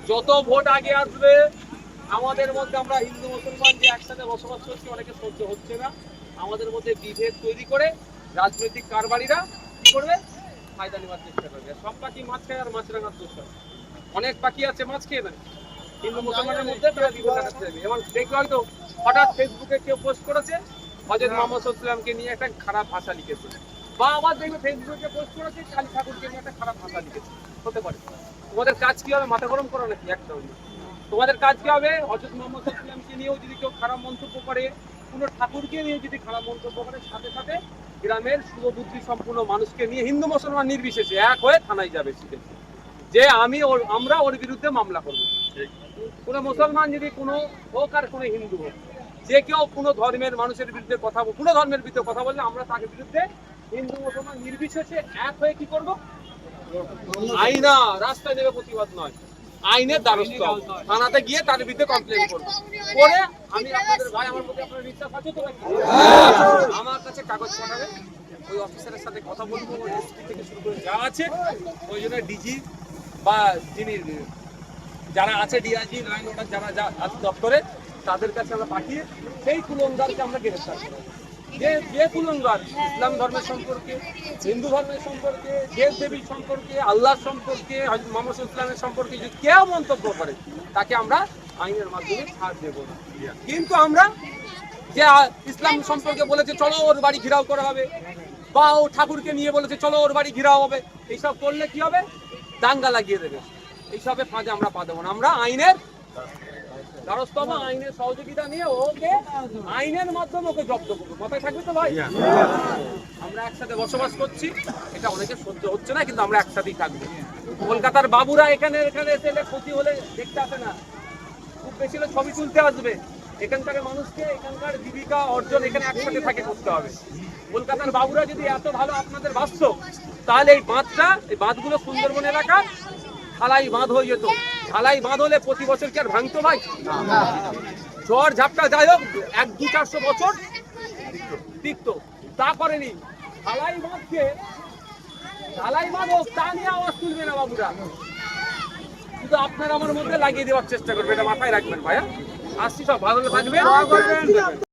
যত ভোট আগে আসবে আমাদের মধ্যে আমরা হিন্দু মুসলমান যে একসাথে বসবাস করছি অনেকে সহ্য হচ্ছে না। আমাদের মধ্যে বিভেদ তৈরি করে রাজনৈতিক কারবারিরা কি করবে, ফায়দা নেওয়ার চেষ্টা করবে। সব পাখি মাছ খায় আর মাছরাঙার দোষ হয়। অনেক পাখি আছে মাছ খেয়ে নেয় হিন্দু মুসলমানের মধ্যে, তারা বিভেদ দেখাতে যাবে। এবং দেখলো হয়তো হঠাৎ ফেসবুকে কেউ পোস্ট করেছে হযরত মুহাম্মদ সাল্লাল্লাহু আলাইহি ওয়াসাল্লামকে নিয়ে একটা খারাপ ভাষা লিখেছে, বা আবার দেখবে ফেসবুকে পোস্ট করেছে কালী ঠাকুরকে নিয়ে একটা খারাপ ভাষা লিখেছে। হতে পারে। তোমাদের কাজ কি হবে, মাথা গরম করো নাকি? একদম না। তোমাদের কাজ কি হবে, হযরত মুহাম্মদ সাল্লাল্লাহু আলাইহি ওয়াসাল্লামকে নিয়েও যদি কেউ খারাপ মন্তব্য করে, কোনো ঠাকুরকে নিয়ে যদি খারাপ মন্তব্য করে, সাথে সাথে গ্রামের শুভবুদ্ধি সম্পূর্ণ মানুষকে নিয়ে হিন্দু মুসলমান নির্বিশেষে এক হয়ে থানায় যাবে যে আমরা ওর বিরুদ্ধে মামলা করবো। কোনো মুসলমান যদি কোনো হোক আর কোনো হিন্দু হোক, যে কেউ কোনো ধর্মের মানুষের বিরুদ্ধে কথা কোনো ধর্মের বিরুদ্ধে কথা বললে আমরা তার বিরুদ্ধে হিন্দু মুসলমান নির্বিশেষে এক হয়ে কি করবো, আইনা রাস্তায় নেবে, প্রতিবাদ নয়, আইনের দ্বারস্থ থানাতে গিয়ে তার বিরুদ্ধে কমপ্লেন করবো। করে আমি আপনাদের ভাই, আমার প্রতি আপনার বিশ্বাস আছে তো? আমার কাছে কাগজ পাঠাবে, ওই অফিসারের সাথে কথা বলবো, এসপি থেকে শুরু করে যা আছে ওই জন্য ডিজি বা যিনি যারা আছে ডিআইজি লাইন অর্ডার যারা যা আছে দপ্তরে, তাদের কাছে আমরা পাঠিয়ে সেই কুলঙ্গারকে আমরা গ্রেফতার করব। যে কুলঙ্গার ইসলাম ধর্মের সম্পর্কে, হিন্দু ধর্মের সম্পর্কে, দেব দেবীর সম্পর্কে, আল্লাহ সম্পর্কে, হযরত মুহাম্মদ সাল্লাল্লাহু আলাইহি ওয়াসাল্লামের সম্পর্কে যদি কেউ মন্তব্য করে, তাকে আমরা আইনের মাধ্যমে ছাড় দেব না। কিন্তু আমরা যে ইসলাম সম্পর্কে বলেছে চলো ওর বাড়ি ঘেরাও করা হবে, বা ও ঠাকুরকে নিয়ে বলেছে চলো ওর বাড়ি ঘেরাও হবে, এইসব করলে কি হবে, দাঙ্গা লাগিয়ে দেবে। এইসবে ফাঁদে আমরা পা দেবো না। আমরা আইনের দ্বারস্থ হবো, আইনের সহযোগিতা নিয়ে ওকে আইনের মাধ্যমে ওকে জব্দ করবো। মাথায় থাকবে তো ভাই? আমরা একসাথে বসবাস করছি, এটা অনেকে সহ্য হচ্ছে না, কিন্তু আমরা একসাথেই থাকবো। কলকাতার বাবুরা এখানে এসে ক্ষতি হলে দেখতে আসে না, খুব বেশি হলে ছবি তুলতে আসবে। এখানকার মানুষকে এখানকার জীবিকা অর্জন এখানে একসাথে থাকে করতে হবে। কলকাতার বাবুরা যদি এত ভালো আপনাদের বাঁচত, তাহলে এই বাঁধগুলো সুন্দরবন এলাকা ঢালাই বাঁধ হয়ে যেত। ঢালাই বাঁধ হলে প্রতি বছর কি আর ভাঙতো ভাই? ঝড় ঝাপটা যাই হোক 100-200-400 বছর টিকতো, তা করেনি। ঢালাই বাঁধ হোক, তা নিয়ে আওয়াজ তুলবে না বাবুরা, শুধু আপনার আমার মধ্যে লাগিয়ে দেওয়ার চেষ্টা করবে। এটা মাথায় রাখবেন ভাইয়া। আসছি, সব ভালো থাকবে।